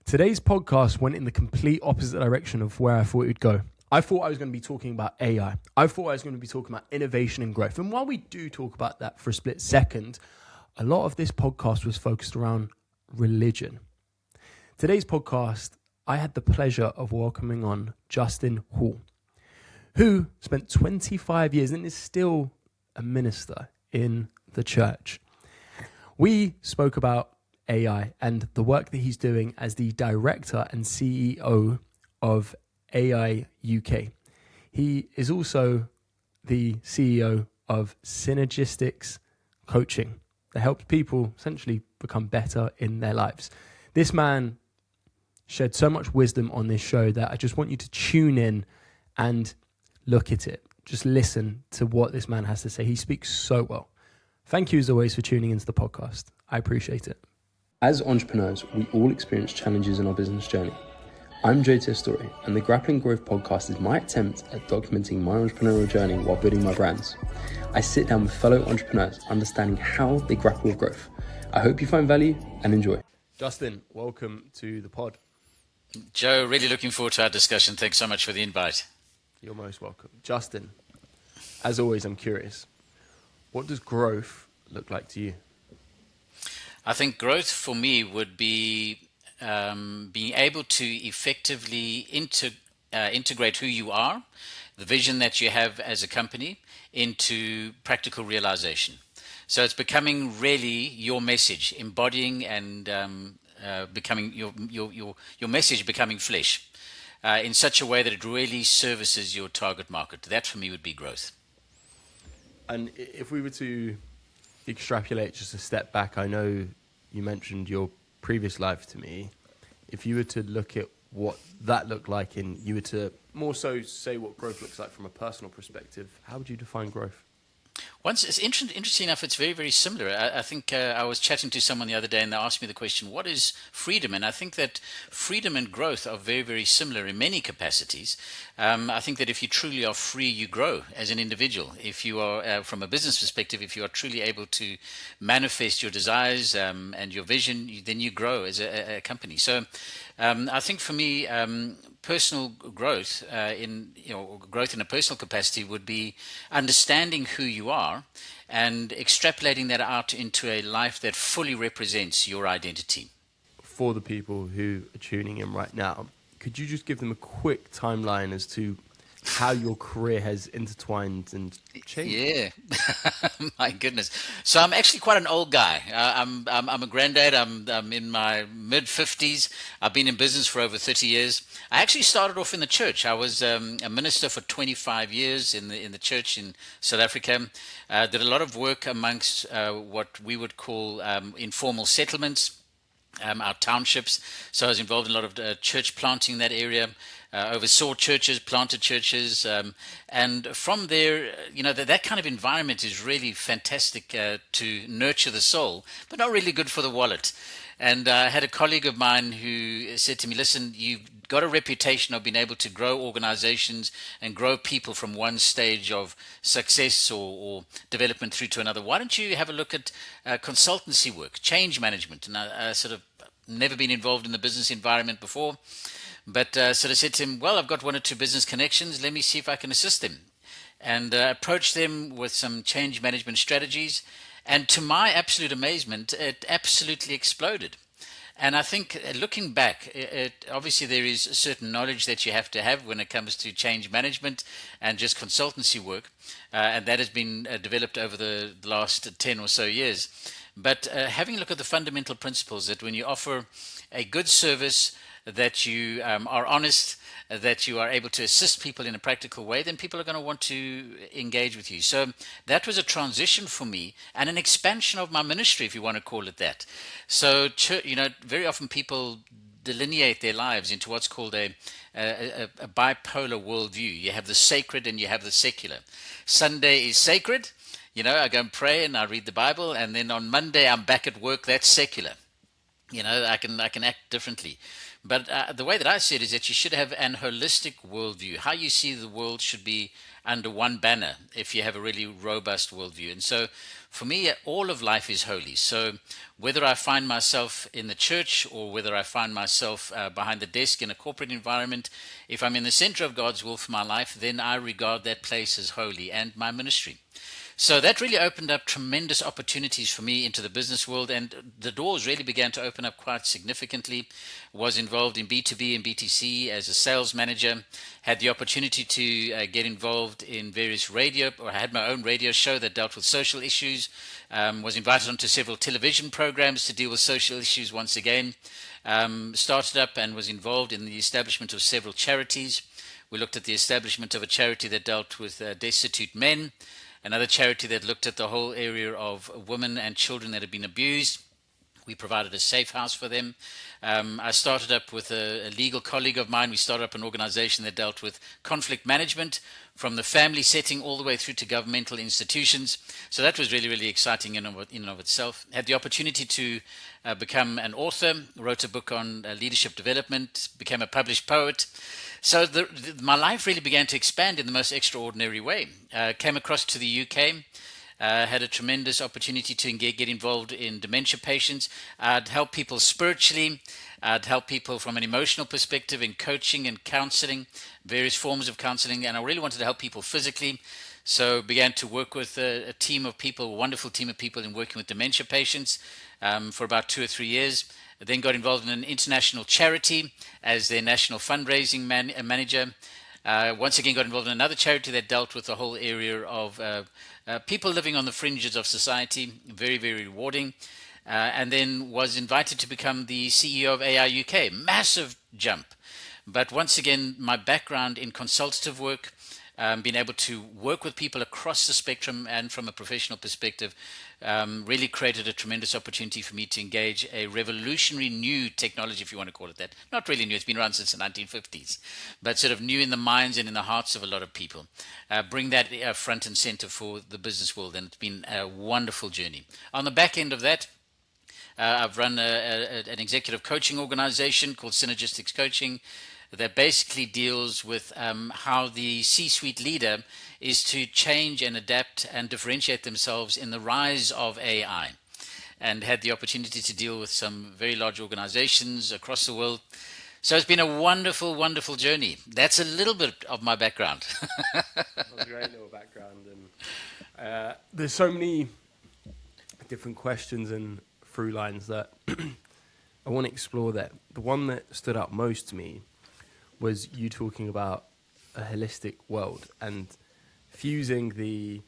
Today's podcast went in the complete opposite direction of where I thought it would go. I thought I was going to be talking about AI. I thought I was going to be talking about innovation and growth. And while we do talk about that for a split second, a lot of this podcast was focused around religion. Today's podcast, I had the pleasure of welcoming on Justin Hall, who spent 25 years and is still a minister in the church. We spoke about AI and the work that he's doing as the director and CEO of AI UK. He is also the CEO of Synergistics Coaching that helps people essentially become better in their lives. This man shared so much wisdom on this show that I just want you to tune in and look at it. Just listen to what this man has to say. He speaks so well. Thank you as always for tuning into the podcast. I appreciate it. As entrepreneurs, we all experience challenges in our business journey. I'm Jay Testori, and the Grappling Growth podcast is my attempt at documenting my entrepreneurial journey while building my brands. I sit down with fellow entrepreneurs, understanding how they grapple with growth. I hope you find value and enjoy. Justin, welcome to the pod. Joe, really looking forward to our discussion. Thanks so much for the invite. You're most welcome. Justin, as always, I'm curious. What does growth look like to you? I think growth for me would be being able to effectively integrate who you are, the vision that you have as a company, into practical realization. So it's becoming really your message, embodying and becoming your message becoming flesh in such a way that it really services your target market. That for me would be growth. And if we were to extrapolate just a step back, I know you mentioned your previous life to me. If you were to look at what that looked like and you were to more so say what growth looks like from a personal perspective, how would you define growth? Once it's interesting enough, it's very, very similar. I think I was chatting to someone the other day and they asked me the question, what is freedom? And I think that freedom and growth are very, very similar in many capacities. I think that if you truly are free, you grow as an individual. If you are, from a business perspective, if you are truly able to manifest your desires and your vision, then you grow as a company. So I think for me, personal growth growth in a personal capacity would be understanding who you are and extrapolating that out into a life that fully represents your identity. For the people who are tuning in right now, could you just give them a quick timeline as to how your career has intertwined and changed? Yeah, my goodness. So I'm actually quite an old guy. I'm a granddad. I'm in my mid-50s. I've been in business for over 30 years. I actually started off in the church. I was a minister for 25 years in the church in South Africa. Did a lot of work amongst what we would call informal settlements. Our townships. So I was involved in a lot of church planting in that area, oversaw churches, planted churches. And from there, that kind of environment is really fantastic to nurture the soul, but not really good for the wallet. And I had a colleague of mine who said to me, listen, you've got a reputation of being able to grow organizations and grow people from one stage of success or development through to another. Why don't you have a look at consultancy work, change management? And I sort of never been involved in the business environment before, but sort of said to him, well, I've got one or two business connections. Let me see if I can assist them. And approached them with some change management strategies. And to my absolute amazement, it absolutely exploded. And I think looking back, obviously there is a certain knowledge that you have to have when it comes to change management and just consultancy work. And that has been developed over the last 10 or so years. But having a look at the fundamental principles that when you offer a good service, that you are honest, that you are able to assist people in a practical way, then people are going to want to engage with you. So that was a transition for me and an expansion of my ministry, if you want to call it that. So, very often people delineate their lives into what's called a bipolar worldview. You have the sacred and you have the secular. Sunday is sacred. I go and pray and I read the Bible, and then on Monday I'm back at work. That's secular. I can act differently. But the way that I see it is that you should have an holistic worldview. How you see the world should be under one banner if you have a really robust worldview. And so for me, all of life is holy. So whether I find myself in the church or whether I find myself behind the desk in a corporate environment, if I'm in the center of God's will for my life, then I regard that place as holy and my ministry. So that really opened up tremendous opportunities for me into the business world, and the doors really began to open up quite significantly. Was involved in B2B and BTC as a sales manager, had the opportunity to get involved in various radio, or I had my own radio show that dealt with social issues, was invited onto several television programs to deal with social issues once again, started up and was involved in the establishment of several charities. We looked at the establishment of a charity that dealt with destitute men, another charity that looked at the whole area of women and children that had been abused. We provided a safe house for them. I started up with a legal colleague of mine. We started up an organization that dealt with conflict management from the family setting all the way through to governmental institutions. So that was really, really exciting in and of itself. Had the opportunity to become an author, wrote a book on leadership development, became a published poet. So my life really began to expand in the most extraordinary way. Came across to the UK, had a tremendous opportunity to get involved in dementia patients. I'd help people spiritually. I'd help people from an emotional perspective in coaching and counseling, various forms of counseling, and I really wanted to help people physically. So began to work with a team of people, a wonderful team of people in working with dementia patients for about 2 or 3 years. Then got involved in an international charity as their national fundraising manager. Once again, got involved in another charity that dealt with the whole area of people living on the fringes of society. Very, very rewarding. And then was invited to become the CEO of AI UK. Massive jump. But once again, my background in consultative work, being able to work with people across the spectrum and from a professional perspective, really created a tremendous opportunity for me to engage a revolutionary new technology, if you want to call it that. Not really new, it's been around since the 1950s, but sort of new in the minds and in the hearts of a lot of people. Bring that front and center for the business world, and it's been a wonderful journey. On the back end of that, I've run an executive coaching organization called Synergistics Coaching that basically deals with how the C-suite leader is to change and adapt and differentiate themselves in the rise of AI. And had the opportunity to deal with some very large organizations across the world. So it's been a wonderful, wonderful journey. That's a little bit of my background. That's a great little background. And there's so many different questions and through lines that I want to explore there. The one that stood out most to me was you talking about a holistic world and fusing the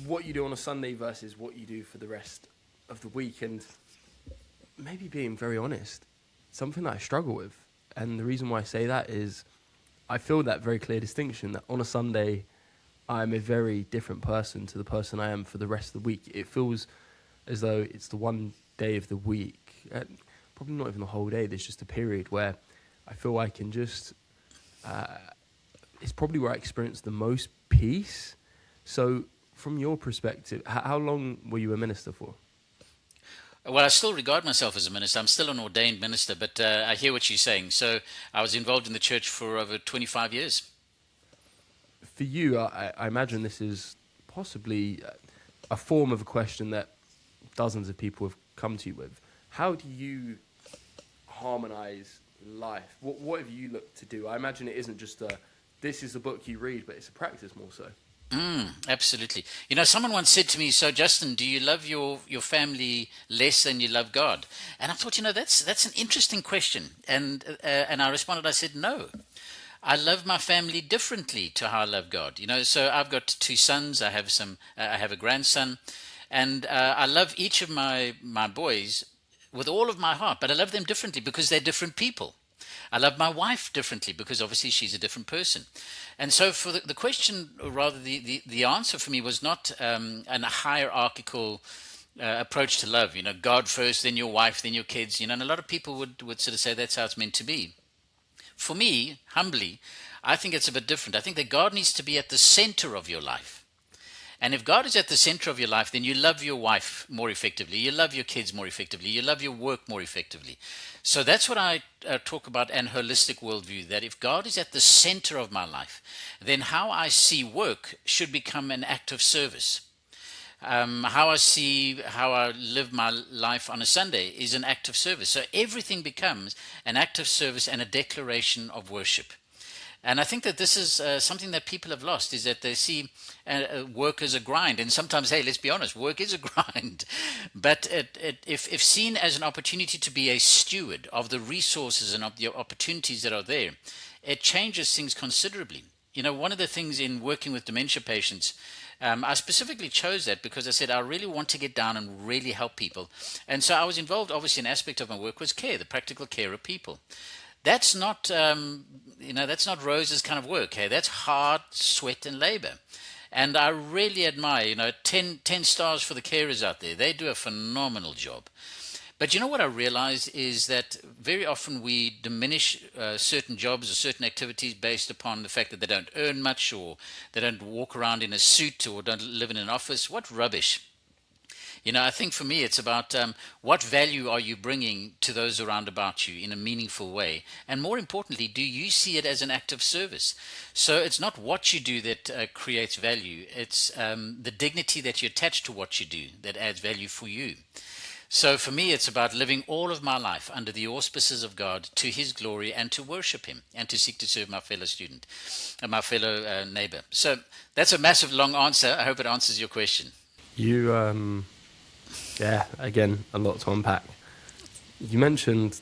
what you do on a Sunday versus what you do for the rest of the week, and maybe being very honest, something that I struggle with. And the reason why I say that is I feel that very clear distinction that on a Sunday I'm a very different person to the person I am for the rest of the week. It feels as though it's the one day of the week, probably not even the whole day, there's just a period where I feel I can just, it's probably where I experience the most peace. So from your perspective, how long were you a minister for? Well, I still regard myself as a minister. I'm still an ordained minister, but I hear what you're saying. So I was involved in the church for over 25 years. For you, I imagine this is possibly a form of a question that dozens of people have come to you with. How do you harmonize life? What have you looked to do? I imagine it isn't just this is a book you read, but it's a practice more so. Absolutely. You know, someone once said to me, "So, Justin, do you love your family less than you love God?" And I thought, that's an interesting question. And I responded, I said, "No, I love my family differently to how I love God." You know, so I've got two sons. I have a grandson, and I love each of my boys with all of my heart, but I love them differently because they're different people. I love my wife differently because obviously she's a different person. And so for the question, or rather the answer for me was not a hierarchical approach to love, God first, then your wife, then your kids, and a lot of people would sort of say that's how it's meant to be. For me, humbly, I think it's a bit different. I think that God needs to be at the center of your life. And if God is at the center of your life, then you love your wife more effectively. You love your kids more effectively. You love your work more effectively. So that's what I talk about an holistic worldview, that if God is at the center of my life, then how I see work should become an act of service. How I live my life on a Sunday is an act of service. So everything becomes an act of service and a declaration of worship. And I think that this is something that people have lost, is that they see work as a grind. And sometimes, hey, let's be honest, work is a grind. But if seen as an opportunity to be a steward of the resources and of the opportunities that are there, it changes things considerably. You know, one of the things in working with dementia patients, I specifically chose that because I said I really want to get down and really help people. And so I was involved, obviously, an aspect of my work was care, the practical care of people. That's not, that's not Rose's kind of work. Hey, that's hard sweat and labor. And I really admire, 10 stars for the carers out there. They do a phenomenal job. But you know what I realize is that very often we diminish certain jobs or certain activities based upon the fact that they don't earn much, or they don't walk around in a suit, or don't live in an office. What rubbish. I think for me it's about what value are you bringing to those around about you in a meaningful way? And more importantly, do you see it as an act of service? So it's not what you do that creates value. It's the dignity that you attach to what you do that adds value for you. So for me, it's about living all of my life under the auspices of God to His glory and to worship Him and to seek to serve my fellow student and my fellow neighbor. So that's a massive long answer. I hope it answers your question. Yeah, again, a lot to unpack. You mentioned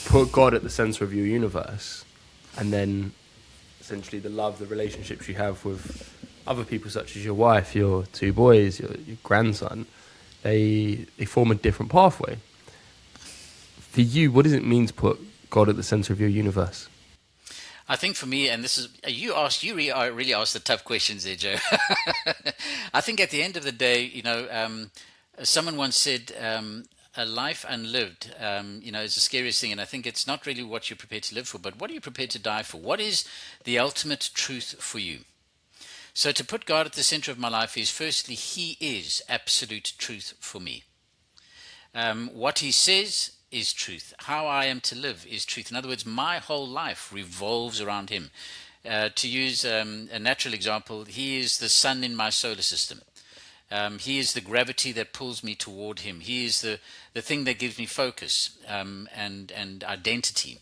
put God at the center of your universe, and then essentially the love, the relationships you have with other people, such as your wife, your two boys, your grandson, they form a different pathway. For you, what does it mean to put God at the center of your universe? I think for me, and this is, you really asked the tough questions there, Joe. I think at the end of the day, someone once said, a life unlived, is the scariest thing. And I think it's not really what you're prepared to live for, but what are you prepared to die for? What is the ultimate truth for you? So to put God at the center of my life is, firstly, He is absolute truth for me. What He says is truth. How I am to live is truth. In other words, my whole life revolves around Him. To use a natural example, He is the sun in my solar system. He is the gravity that pulls me toward Him. He is the thing that gives me focus and identity.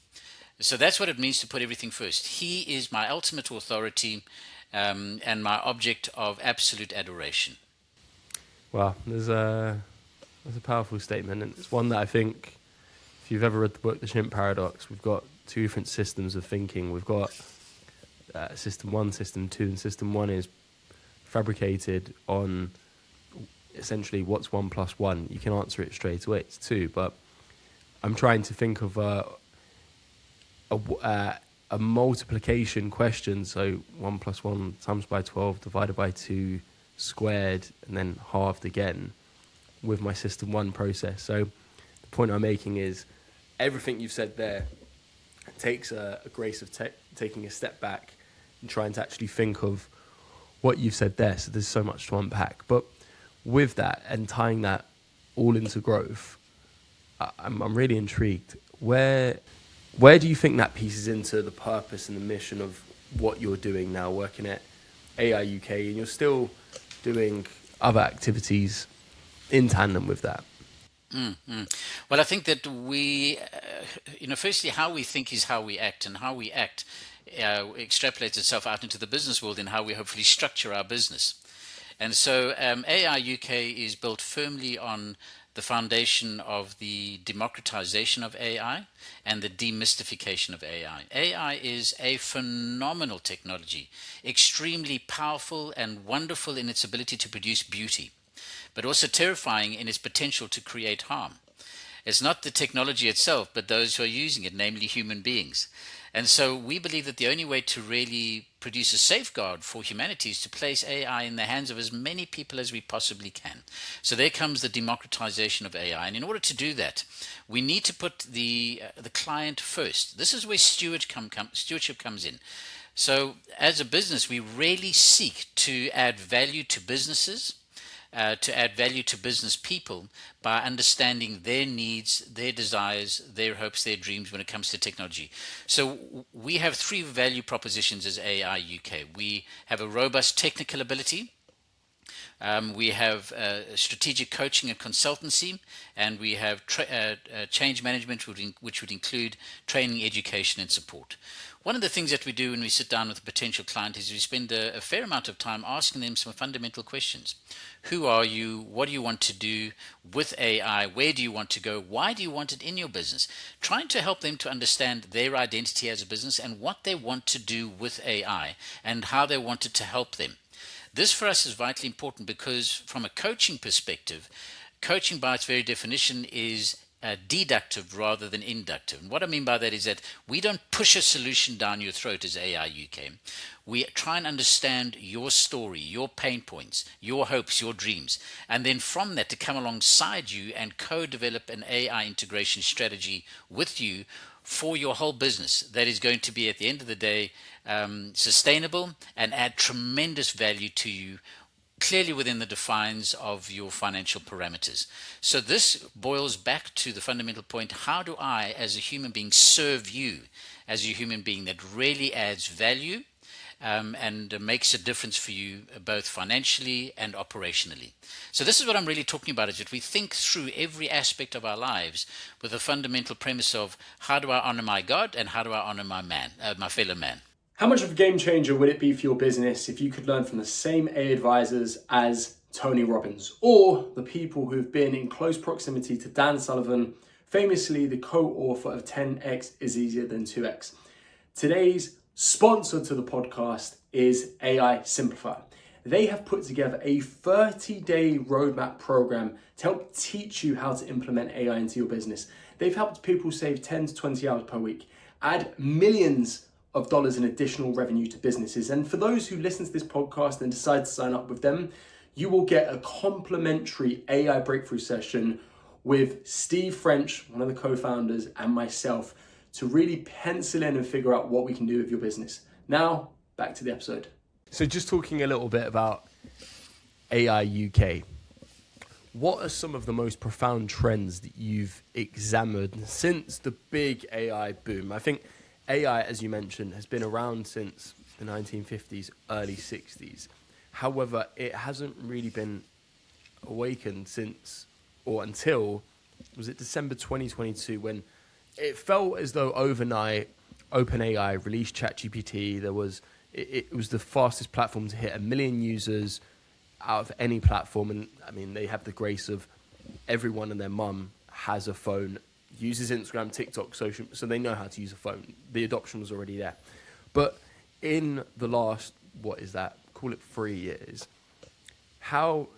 So that's what it means to put everything first. He is my ultimate authority and my object of absolute adoration. Well, that's a powerful statement, and it's one that I think, if you've ever read the book The Chimp Paradox, we've got two different systems of thinking. We've got system 1, system 2, and system 1 is fabricated on essentially what's 1 plus 1. You can answer it straight away, it's 2, but I'm trying to think of a multiplication question. So 1 plus 1 times by 12 divided by 2 squared and then halved again with my system 1 process. So the point I'm making is everything you've said there takes a grace of taking a step back and trying to actually think of what you've said there. So there's so much to unpack. But with that and tying that all into growth, I'm really intrigued. Where do you think that pieces into the purpose and the mission of what you're doing now, working at AI UK, and you're still doing other activities in tandem with that? Well, I think that we, firstly, how we think is how we act, and how we act extrapolates itself out into the business world and how we hopefully structure our business. And so AI UK is built firmly on the foundation of the democratization of AI and the demystification of AI. AI is a phenomenal technology, extremely powerful and wonderful in its ability to produce beauty, but also terrifying in its potential to create harm. It's not the technology itself, but those who are using it, namely human beings. And so we believe that the only way to really produce a safeguard for humanity is to place AI in the hands of as many people as we possibly can. So there comes the democratization of AI. And in order to do that, we need to put the client first. This is where stewardship comes in. So, as a business, we really seek to add value to businesses, to add value to business people by understanding their needs, their desires, their hopes, their dreams when it comes to technology. So, we have three value propositions as AI UK. We have a robust technical ability. We have strategic coaching and consultancy, and we have change management, which would include training, education, and support. One of the things that we do when we sit down with a potential client is we spend a fair amount of time asking them some fundamental questions. Who are you? What do you want to do with AI? Where do you want to go? Why do you want it in your business? Trying to help them to understand their identity as a business and what they want to do with AI and how they want it to help them. This for us is vitally important because from a coaching perspective, coaching by its very definition is deductive rather than inductive. And what I mean by that is that we don't push a solution down your throat as AI UK. We try and understand your story, your pain points, your hopes, your dreams, and then from that to come alongside you and co-develop an AI integration strategy with you for your whole business that is going to be at the end of the day sustainable and add tremendous value to you, clearly within the defines of your financial parameters. So this boils back to the fundamental point: how do I as a human being serve you as a human being that really adds value and makes a difference for you both financially and operationally. So this is what I'm really talking about, is that we think through every aspect of our lives with a fundamental premise of how do I honor my God and how do I honor my fellow man. How much of a game changer would it be for your business if you could learn from the same AI advisors as Tony Robbins, or the people who've been in close proximity to Dan Sullivan, famously the co-author of 10x is easier than 2x? Today's sponsor to the podcast is AI Simplifier. They have put together a 30-day roadmap program to help teach you how to implement AI into your business. They've helped people save 10 to 20 hours per week, add millions of dollars in additional revenue to businesses. And for those who listen to this podcast and decide to sign up with them, you will get a complimentary AI breakthrough session with Steve French, one of the co-founders, and myself to really pencil in and figure out what we can do with your business. Now, back to the episode. So just talking a little bit about AI UK, what are some of the most profound trends that you've examined since the big AI boom? I think AI, as you mentioned, has been around since the 1950s, early 60s. However, it hasn't really been awakened since, or until, was it December 2022, when it felt as though overnight OpenAI released ChatGPT. It was the fastest platform to hit 1 million users out of any platform. And I mean, they have the grace of everyone and their mum has a phone, uses Instagram, TikTok, social, so they know how to use a phone. The adoption was already there. But in the last, call it 3 years, how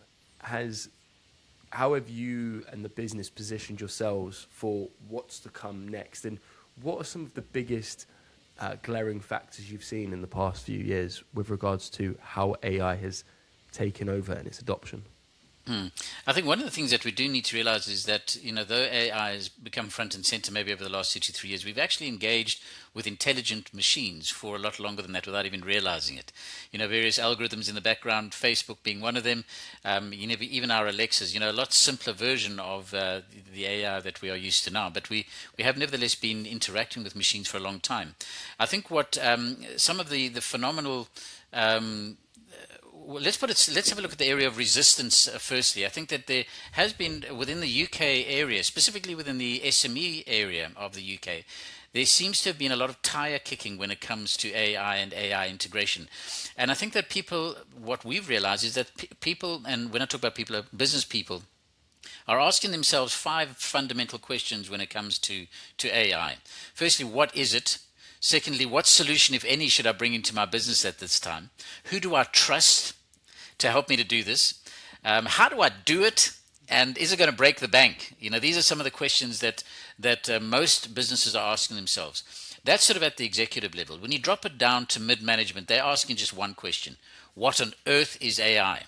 have you and the business positioned yourselves for what's to come next? And what are some of the biggest glaring factors you've seen in the past few years with regards to how AI has taken over and its adoption? I think one of the things that we do need to realize is that, though AI has become front and center maybe over the last 2 to 3 years, we've actually engaged with intelligent machines for a lot longer than that without even realizing it. Various algorithms in the background, Facebook being one of them, even our Alexas, a lot simpler version of the AI that we are used to now. But we have nevertheless been interacting with machines for a long time. I think what some of the phenomenal let's have a look at the area of resistance firstly. I think that there has been, within the UK area, specifically within the SME area of the UK, there seems to have been a lot of tire kicking when it comes to AI and AI integration. And I think that what we've realized is that people, and when I talk about people, business people, are asking themselves 5 fundamental questions when it comes to AI. Firstly, what is it? Secondly, what solution, if any, should I bring into my business at this time? Who do I trust to help me to do this? How do I do it? And is it going to break the bank? These are some of the questions that most businesses are asking themselves. That's sort of at the executive level. When you drop it down to mid-management, they're asking just one question: what on earth is AI?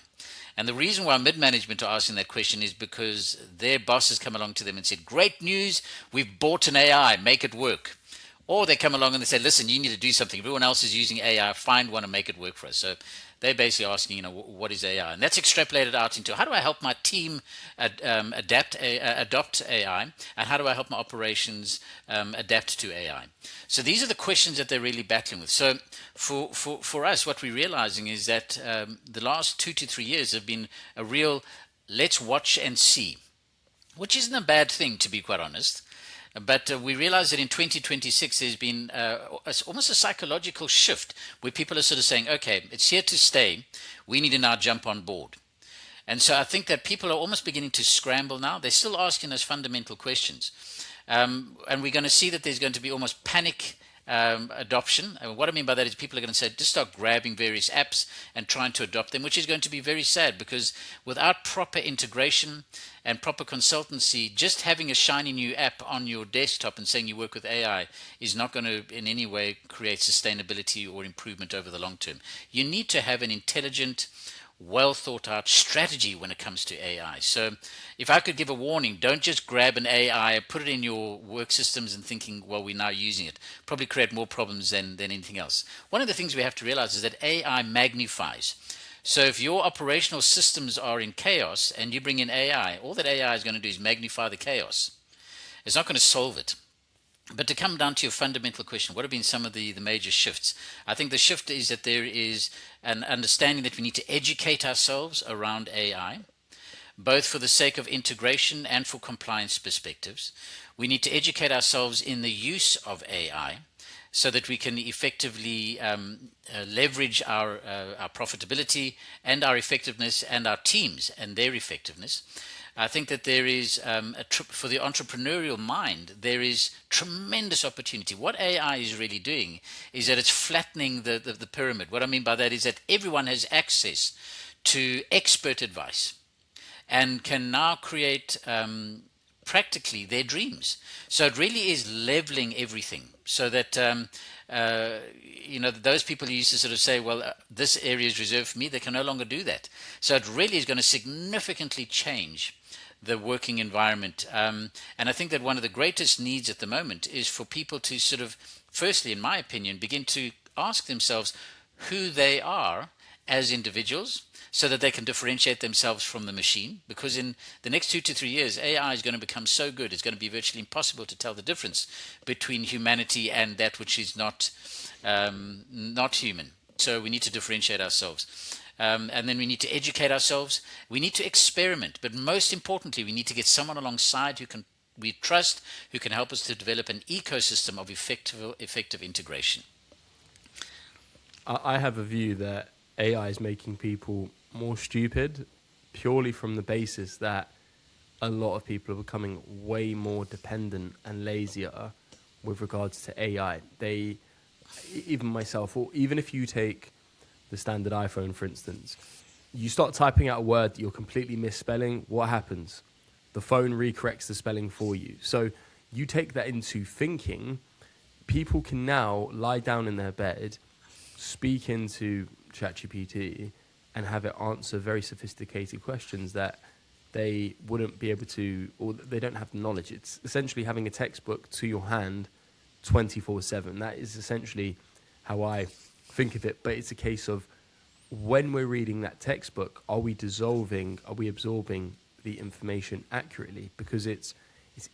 And the reason why mid-management are asking that question is because their boss has come along to them and said, great news, we've bought an AI, make it work. Or they come along and they say, listen, you need to do something. Everyone else is using AI. Find one and make it work for us. So they're basically asking, what is AI? And that's extrapolated out into how do I help my team adopt AI? And how do I help my operations adapt to AI? So these are the questions that they're really battling with. So for us, what we're realizing is that the last 2 to 3 years have been a real let's watch and see, which isn't a bad thing, to be quite honest. But we realize that in 2026, there's been almost a psychological shift where people are sort of saying, okay, it's here to stay. We need to now jump on board. And so I think that people are almost beginning to scramble now. They're still asking those fundamental questions. And we're going to see that there's going to be almost panic adoption. And what I mean by that is people are going to say, just start grabbing various apps and trying to adopt them, which is going to be very sad because without proper integration and proper consultancy, just having a shiny new app on your desktop and saying you work with AI is not going to in any way create sustainability or improvement over the long term. You need to have an intelligent, well thought out strategy when it comes to AI. So if I could give a warning, don't just grab an AI, put it in your work systems and thinking, well, we're now using it. Probably create more problems than anything else. One of the things we have to realize is that AI magnifies. So if your operational systems are in chaos and you bring in AI, all that AI is going to do is magnify the chaos. It's not going to solve it. But to come down to your fundamental question, what have been some of the major shifts? I think the shift is that there is an understanding that we need to educate ourselves around AI, both for the sake of integration and for compliance perspectives. We need to educate ourselves in the use of AI so that we can effectively leverage our profitability and our effectiveness and our teams and their effectiveness. I think that there is, for the entrepreneurial mind, there is tremendous opportunity. What AI is really doing is that it's flattening the pyramid. What I mean by that is that everyone has access to expert advice and can now create practically their dreams. So it really is leveling everything so that those people who used to sort of say, well, this area is reserved for me, they can no longer do that. So it really is going to significantly change the working environment. And I think that one of the greatest needs at the moment is for people to sort of, firstly, in my opinion, begin to ask themselves who they are as individuals so that they can differentiate themselves from the machine. Because in the next 2 to 3 years, AI is going to become so good, it's going to be virtually impossible to tell the difference between humanity and that which is not human. So we need to differentiate ourselves. And then we need to educate ourselves. We need to experiment. But most importantly, we need to get someone alongside we trust, who can help us to develop an ecosystem of effective integration. I have a view that AI is making people more stupid purely from the basis that a lot of people are becoming way more dependent and lazier with regards to AI. Even myself, or even if you take the standard iPhone, for instance, you start typing out a word that you're completely misspelling, what happens? The phone recorrects the spelling for you. So you take that into thinking, people can now lie down in their bed, speak into ChatGPT, and have it answer very sophisticated questions that they wouldn't be able to, or they don't have the knowledge. It's essentially having a textbook to your hand 24/7. That is essentially how I think of it. But it's a case of when we're reading that textbook, are we absorbing the information accurately? Because it's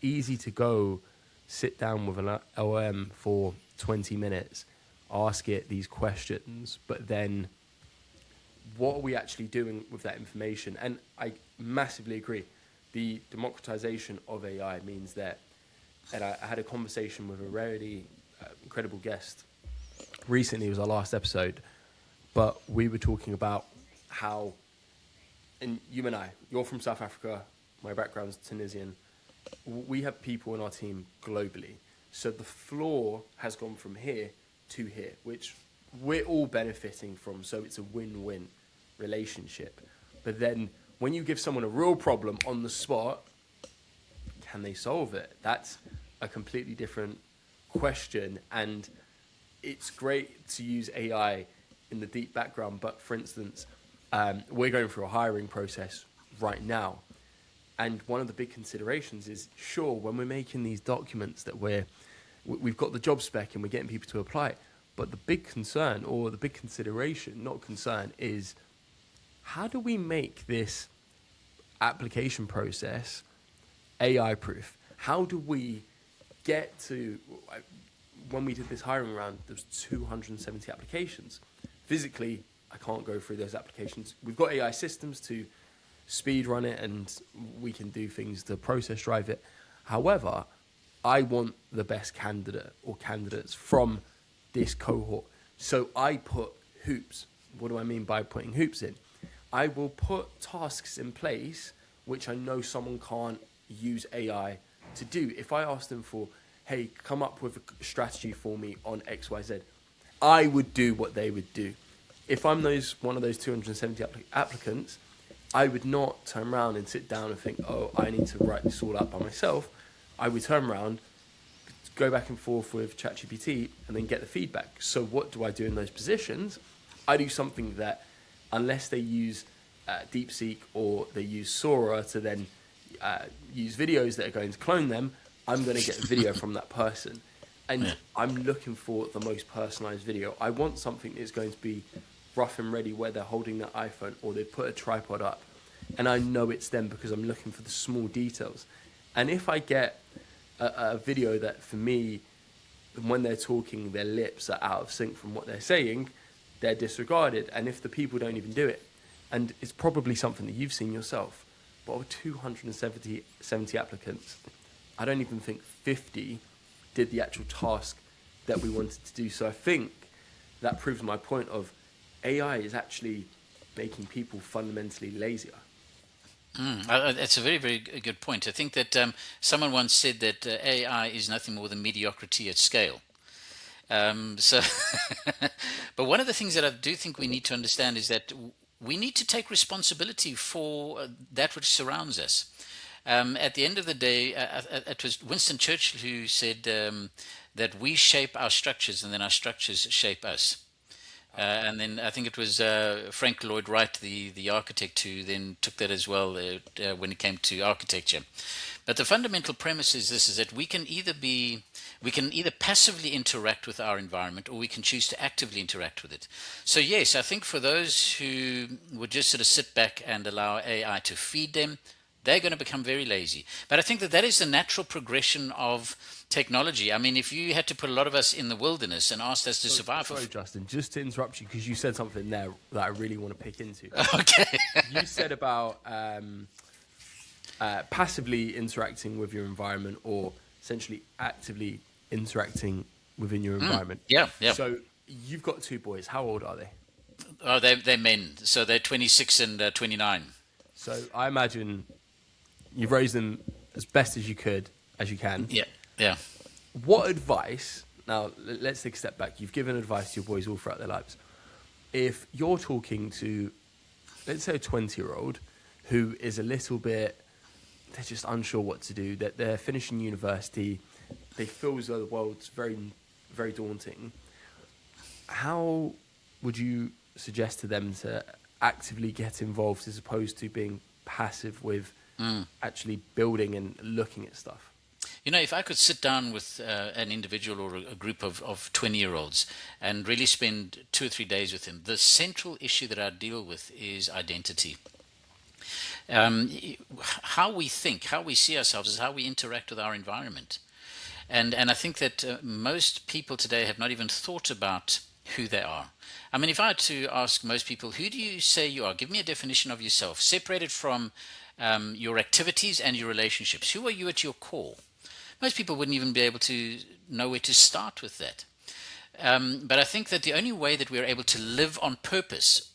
easy to go sit down with an LM for 20 minutes, ask it these questions, but then what are we actually doing with that information? And I massively agree. The democratization of AI means that, and I had a conversation with a really incredible guest recently. It was our last episode, but we were talking about how, and you and you're from South Africa, my background's Tunisian, we have people in our team globally. So the floor has gone from here to here, which we're all benefiting from. So it's a win-win relationship. But then when you give someone a real problem on the spot, can they solve it? That's a completely different question. And it's great to use AI in the deep background. But for instance, we're going through a hiring process right now. And one of the big considerations is, sure, when we're making these documents that we're we've got the job spec and we're getting people to apply it. But the big concern, or the big consideration, not concern, is how do we make this application process AI proof? How do we get to, when we did this hiring round, there was 270 applications. Physically, I can't go through those applications. We've got AI systems to speed run it, and we can do things to process drive it. However, I want the best candidate or candidates from this cohort. So I put hoops. What do I mean by putting hoops in? I will put tasks in place which I know someone can't use AI to do. If I ask them for, hey, come up with a strategy for me on XYZ, I would do what they would do. If I'm one of those 270 applicants, I would not turn around and sit down and think, oh, I need to write this all out by myself. I would turn around, go back and forth with ChatGPT, and then get the feedback. So what do I do in those positions? I do something that, unless they use DeepSeek or they use Sora to then use videos that are going to clone them, I'm going to get a video from that person. And I'm looking for the most personalized video. I want something that's going to be rough and ready, where they're holding their iPhone or they put a tripod up, and I know it's them because I'm looking for the small details. And if I get a video that, for me, when they're talking, their lips are out of sync from what they're saying, they're disregarded. And if the people don't even do it, and it's probably something that you've seen yourself, but with 270 applicants, I don't even think 50 did the actual task that we wanted to do. So I think that proves my point of AI is actually making people fundamentally lazier. That's a very, very good point. I think that someone once said that AI is nothing more than mediocrity at scale. So, but one of the things that I do think we need to understand is that we need to take responsibility for that which surrounds us. At the end of the day, it was Winston Churchill who said that we shape our structures and then our structures shape us. And then I think it was Frank Lloyd Wright, the architect, who then took that as well when it came to architecture. But the fundamental premise is this: is that we can either passively interact with our environment, or we can choose to actively interact with it. So yes, I think for those who would just sort of sit back and allow AI to feed them, they're going to become very lazy. But I think that is the natural progression of technology. I mean, if you had to put a lot of us in the wilderness and asked us to survive... Sorry, Justin, just to interrupt you, because you said something there that I really want to pick into. Okay. You said about passively interacting with your environment, or essentially actively interacting within your environment. Yeah. So you've got two boys. How old are they? Oh, they're men. So they're 26 and 29. So I imagine you've raised them as best as you can. Yeah. What advice, now let's take a step back. You've given advice to your boys all throughout their lives. If you're talking to, let's say, a 20-year-old who is a little bit, they're just unsure what to do, that they're finishing university, they feel as though the world's very, very daunting, how would you suggest to them to actively get involved as opposed to being passive with actually building and looking at stuff? You know, if I could sit down with an individual or a group of 20-year-olds and really spend 2 or 3 days with them, the central issue that I deal with is identity. How we think, how we see ourselves, is how we interact with our environment. And I think that most people today have not even thought about who they are. I mean, if I had to ask most people, who do you say you are? Give me a definition of yourself, separated from your activities and your relationships. Who are you at your core? Most people wouldn't even be able to know where to start with that. But I think that the only way that we're able to live on purpose,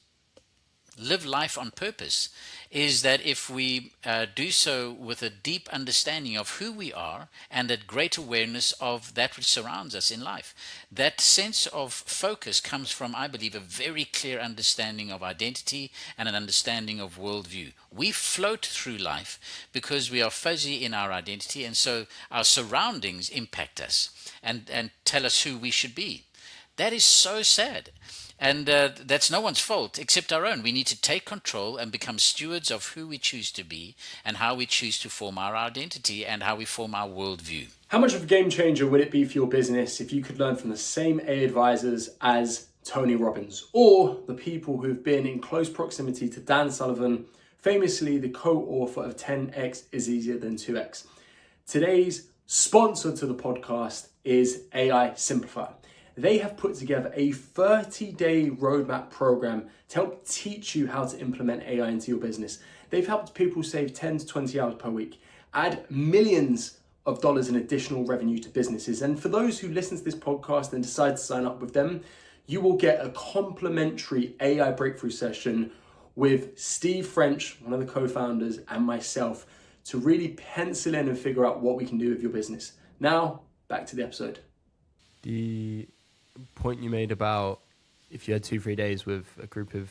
live life on purpose, is that if we do so with a deep understanding of who we are and a great awareness of that which surrounds us in life. That sense of focus comes from, I believe, a very clear understanding of identity and an understanding of worldview. We float through life because we are fuzzy in our identity, and so our surroundings impact us and tell us who we should be. That is so sad. And that's no one's fault except our own. We need to take control and become stewards of who we choose to be and how we choose to form our identity and how we form our worldview. How much of a game changer would it be for your business if you could learn from the same A advisors as Tony Robbins, or the people who've been in close proximity to Dan Sullivan, famously the co-author of 10x is easier than 2x? Today's sponsor to the podcast is AI Simplify. They have put together a 30-day roadmap program to help teach you how to implement AI into your business. They've helped people save 10 to 20 hours per week, add millions of dollars in additional revenue to businesses. And for those who listen to this podcast and decide to sign up with them, you will get a complimentary AI breakthrough session with Steve French, one of the co-founders, and myself to really pencil in and figure out what we can do with your business. Now, back to the episode. The point you made about if you had 2-3 days with a group of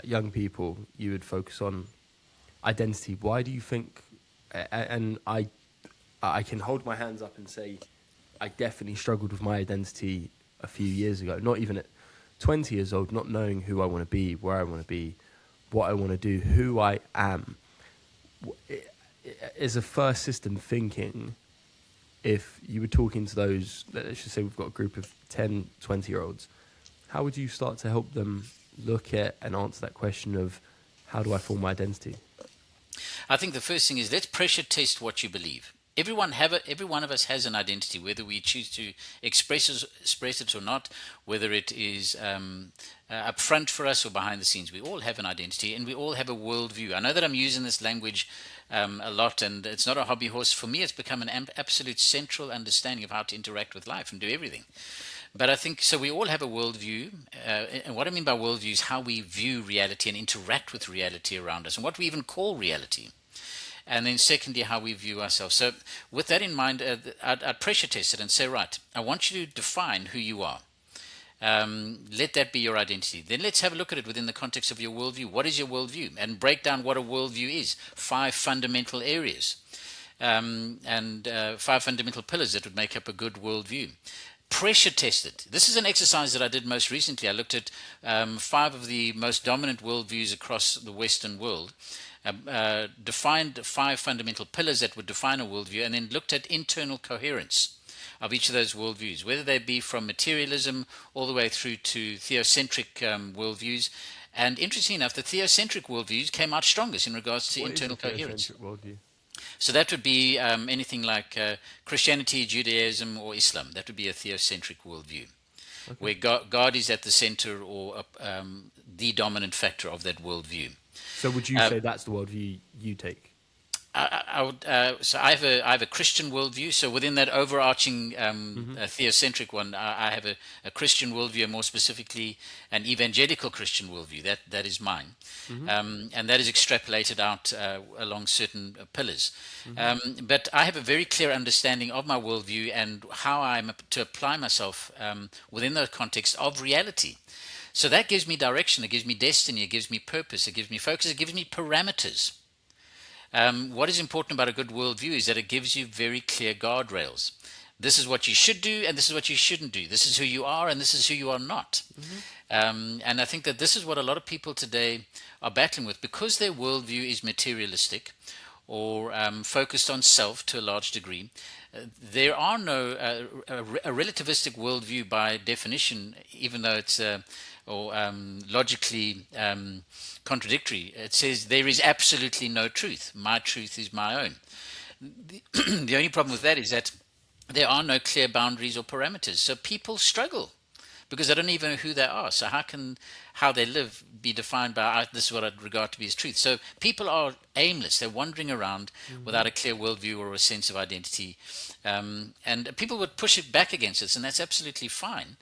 young people, you would focus on identity. Why do you think, and I can hold my hands up and say I definitely struggled with my identity a few years ago, not even at 20 years old, not knowing who I want to be, where I want to be, what I want to do, who I am. As a first system thinking, if you were talking to those, let's just say we've got a group of 10, 20-year-olds, how would you start to help them look at and answer that question of how do I form my identity? I think the first thing is let's pressure test what you believe. Every one of us has an identity, whether we choose to express it or not, whether it is up front for us or behind the scenes. We all have an identity and we all have a worldview. I know that I'm using this language a lot, and it's not a hobby horse. For me, it's become an absolute central understanding of how to interact with life and do everything. But I think, so we all have a worldview, and what I mean by worldview is how we view reality and interact with reality around us, and what we even call reality. And then secondly, how we view ourselves. So with that in mind, I'd pressure test it and say, right, I want you to define who you are. Let that be your identity. Then let's have a look at it within the context of your worldview. What is your worldview? And break down what a worldview is. 5 fundamental areas and 5 fundamental pillars that would make up a good worldview. Pressure test it. This is an exercise that I did most recently. I looked at 5 of the most dominant worldviews across the Western world. Defined 5 fundamental pillars that would define a worldview, and then looked at internal coherence of each of those worldviews, whether they be from materialism all the way through to theocentric worldviews. And interestingly enough, the theocentric worldviews came out strongest in regards to internal coherence. Worldview? So that would be anything like Christianity, Judaism, or Islam. That would be a theocentric worldview, where God is at the center or the dominant factor of that worldview. So would you say that's the worldview you take? I would. So I have a Christian worldview. So within that overarching theocentric one, I have a Christian worldview, more specifically an evangelical Christian worldview. That is mine, and that is extrapolated out along certain pillars. But I have a very clear understanding of my worldview and how I'm to apply myself within the context of reality. So that gives me direction, it gives me destiny, it gives me purpose, it gives me focus, it gives me parameters. What is important about a good worldview is that it gives you very clear guardrails. This is what you should do, and this is what you shouldn't do. This is who you are, and this is who you are not. And I think that this is what a lot of people today are battling with, because their worldview is materialistic or focused on self to a large degree. There are no a relativistic worldview by definition, even though it's logically contradictory. It says there is absolutely no truth. My truth is my own. The only problem with that is that there are no clear boundaries or parameters. So people struggle because they don't even know who they are. So how can how they live be defined by this is what I'd regard to be as truth? So people are aimless. They're wandering around without a clear worldview or a sense of identity. And people would push it back against us, and that's absolutely fine.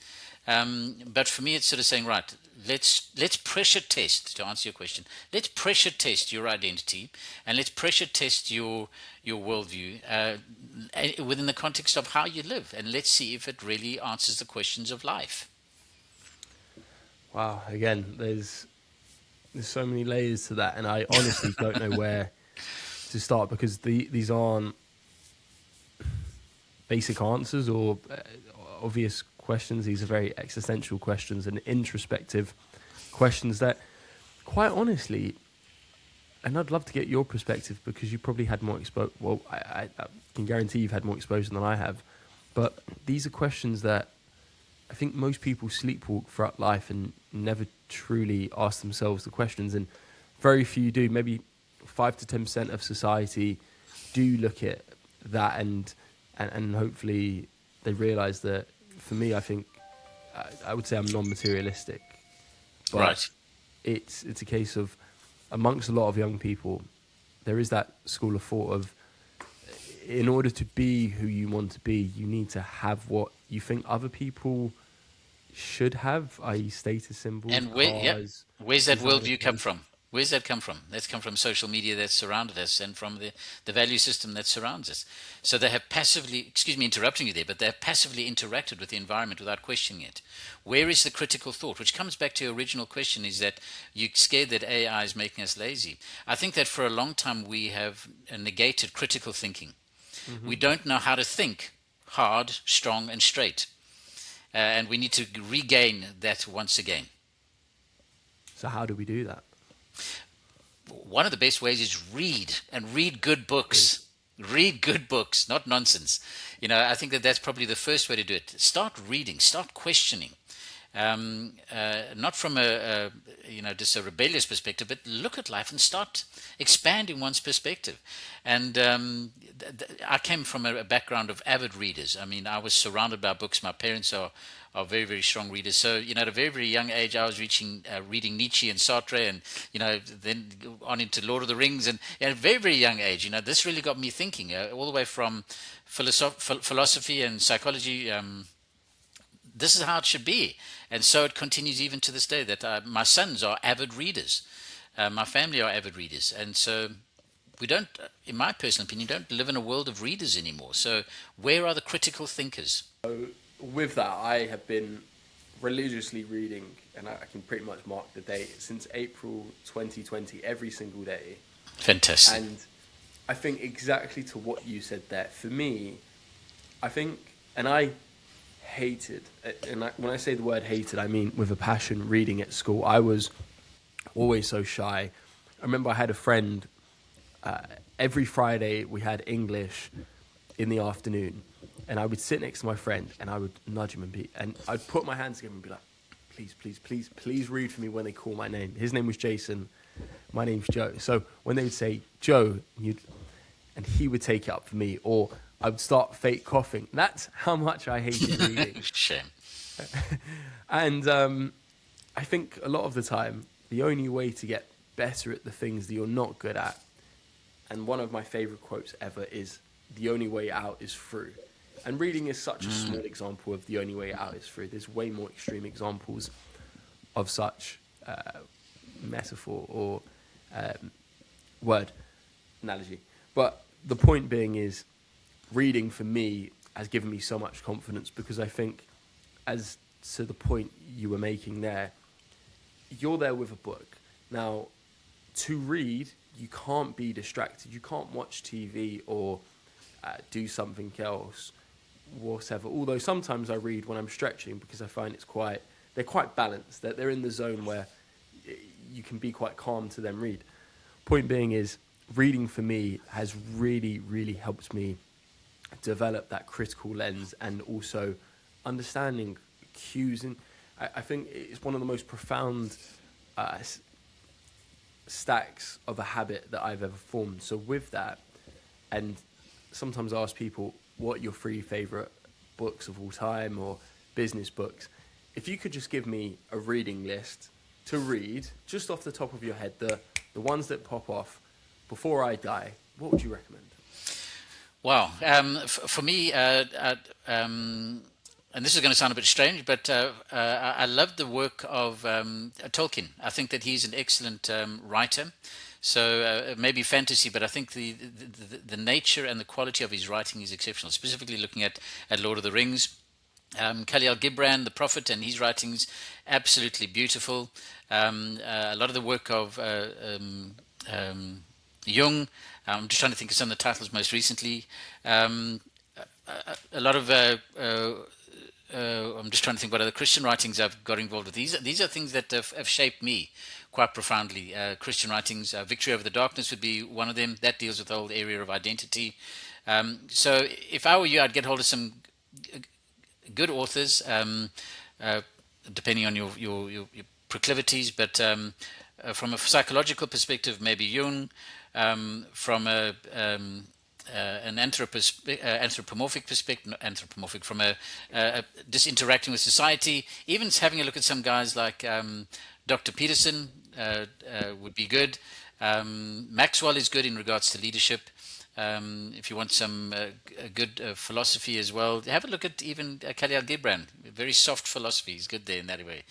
But for me, it's sort of saying, right, let's pressure test, to answer your question, let's pressure test your identity, and let's pressure test your worldview within the context of how you live, and let's see if it really answers the questions of life. Wow, again, there's so many layers to that, and I honestly don't know where to start, because these aren't basic answers or obvious questions. These are very existential questions and introspective questions that, quite honestly, And I'd love to get your perspective because you probably had more exposure. Well, I can guarantee you've had more exposure than I have. But these are questions that I think most people sleepwalk throughout life and never truly ask themselves the questions. And very few do. Maybe 5 to 10% of society do look at that and hopefully they realize that. For me, I think I would say I'm non-materialistic, but Right. it's a case of amongst a lot of young people, there is that school of thought of in order to be who you want to be, you need to have what you think other people should have, i.e., status symbols, And cars, where's that designer worldview come clothes. from? Where's that come from? That's come from social media that surrounded us and from the value system that surrounds us. So they have passively, excuse me interrupting you there, but they have passively interacted with the environment without questioning it. Where is the critical thought? Which comes back to your original question, is that you're scared that AI is making us lazy. I think that for a long time we have negated critical thinking. Hmm. We don't know how to think hard, strong, and straight. And we need to regain that once again. So how do we do that? One of the best ways is read, and read good Agreed. books. Read good books, not nonsense. I think that that's probably the first way to do it. Start reading, start questioning. Not from just a rebellious perspective, but look at life and start expanding one's perspective. And I came from a background of avid readers. I mean, I was surrounded by books. My parents are very, very strong readers. So, at a very, very young age, I was reading Nietzsche and Sartre, and, then on into Lord of the Rings. And at a very, very young age, this really got me thinking, all the way from philosophy and psychology. This is how it should be. And so it continues even to this day that my sons are avid readers. My family are avid readers. And so we don't, in my personal opinion, don't live in a world of readers anymore. So where are the critical thinkers? With that, I have been religiously reading, and I can pretty much mark the date, since April 2020, every single day. Fantastic. And I think exactly to what you said there. For me, I think, and I hated, when I say the word hated, I mean with a passion, reading at school. I was always so shy. I remember I had a friend, every Friday we had English in the afternoon, and I would sit next to my friend and I would nudge him and I'd put my hands together and be like, please, please, please, please read for me when they call my name. His name was Jason. My name's Joe. So when they would say Joe, and he would take it up for me, or I would start fake coughing. That's how much I hated reading. Shame. And I think a lot of the time, the only way to get better at the things that you're not good at, and one of my favorite quotes ever is, the only way out is through. And reading is such a small example of the only way out is through. There's way more extreme examples of such metaphor or word analogy. But the point being is, reading for me has given me so much confidence, because I think, as to the point you were making there, you're there with a book. Now, to read, you can't be distracted. You can't watch TV or do something else, whatever. Although sometimes I read when I'm stretching, because I find they're quite balanced. That they're in the zone where you can be quite calm to then read. Point being is, reading for me has really, really helped me develop that critical lens and also understanding cues. And I think it's one of the most profound stacks of a habit that I've ever formed. So with that, and sometimes I ask people, what are your 3 favorite books of all time or business books? If you could just give me a reading list to read, just off the top of your head, the ones that pop off before I die, what would you recommend? Wow. For me, and this is going to sound a bit strange, but I love the work of Tolkien. I think that he's an excellent writer. So maybe fantasy, but I think the nature and the quality of his writing is exceptional. Specifically looking at Lord of the Rings, Khalil Gibran, the prophet, and his writings absolutely beautiful. A lot of the work of Jung. I'm just trying to think of some of the titles most recently. A lot of I'm just trying to think what other Christian writings I've got involved with. These are things that have shaped me quite profoundly. Christian writings, Victory Over the Darkness would be one of them. That deals with the whole area of identity. So if I were you, I'd get hold of some good authors, uh, depending on your proclivities. But from a psychological perspective, maybe Jung. From an anthropomorphic perspective, not anthropomorphic, from just interacting with society, even having a look at some guys like Dr. Peterson would be good. Maxwell is good in regards to leadership. If you want some good philosophy as well, have a look at even Khalil Gibran. Very soft philosophy. He's good there in that way.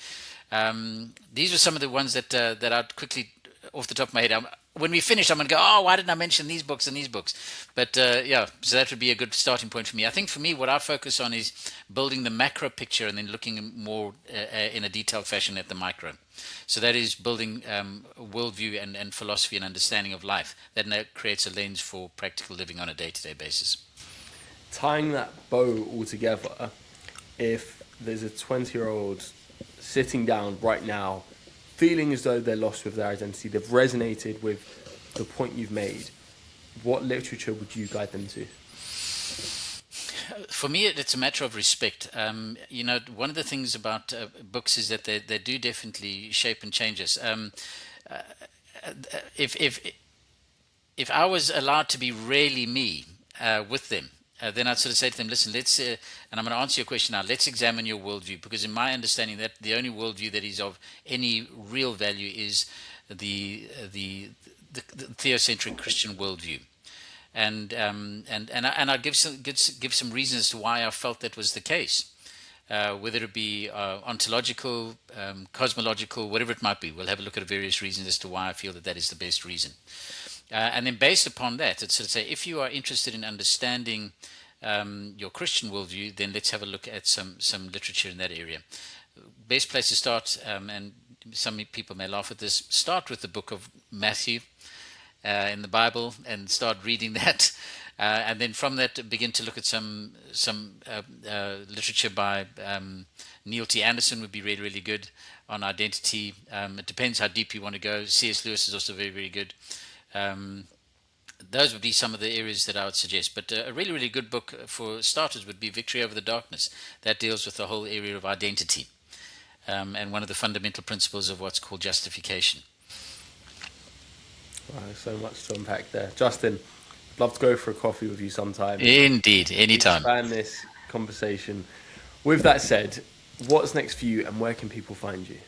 These are some of the ones that I'd quickly, off the top of my head, when we finish, I'm going to go, oh, why didn't I mention these books and these books? But yeah, so that would be a good starting point for me. I think for me, what I focus on is building the macro picture and then looking more in a detailed fashion at the micro. So that is building worldview and philosophy and understanding of life. That creates a lens for practical living on a day-to-day basis. Tying that bow all together, if there's a 20-year-old sitting down right now feeling as though they're lost with their identity, they've resonated with the point you've made, what literature would you guide them to? For me, it's a matter of respect. One of the things about books is that they do definitely shape and change us. If I was allowed to be really me with them, then I'd sort of say to them, listen, let's, and I'm going to answer your question now, let's examine your worldview, because in my understanding that the only worldview that is of any real value is the theocentric Christian worldview. And I'd give some reasons as to why I felt that was the case, whether it be ontological, cosmological, whatever it might be. We'll have a look at various reasons as to why I feel that is the best reason. And then based upon that, it's sort of say, if you are interested in understanding your Christian worldview, then let's have a look at some literature in that area. Best place to start, and some people may laugh at this, start with the book of Matthew in the Bible and start reading that. And then from that, begin to look at some literature by Neil T. Anderson would be really, really good on identity. It depends how deep you want to go. C.S. Lewis is also very, very good. Those would be some of the areas that I would suggest. But a really, really good book for starters would be Victory Over the Darkness. That deals with the whole area of identity and one of the fundamental principles of what's called justification. Wow, there's so much to unpack there. Justin, I'd love to go for a coffee with you sometime. Indeed, anytime. Expand this conversation. With that said, what's next for you and where can people find you?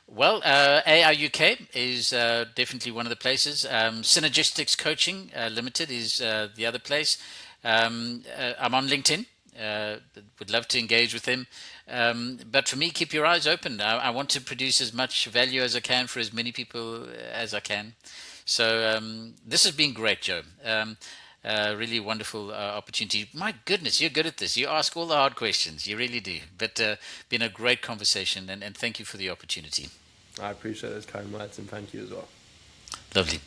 Well, AI UK is definitely one of the places. Synergistics Coaching Limited is the other place. I'm on LinkedIn. Would love to engage with them. But for me, keep your eyes open. I want to produce as much value as I can for as many people as I can. So this has been great, Joe. Really wonderful opportunity. My goodness, you're good at this. You ask all the hard questions. You really do. But been a great conversation, and thank you for the opportunity. I appreciate those kind words, and thank you as well. Lovely.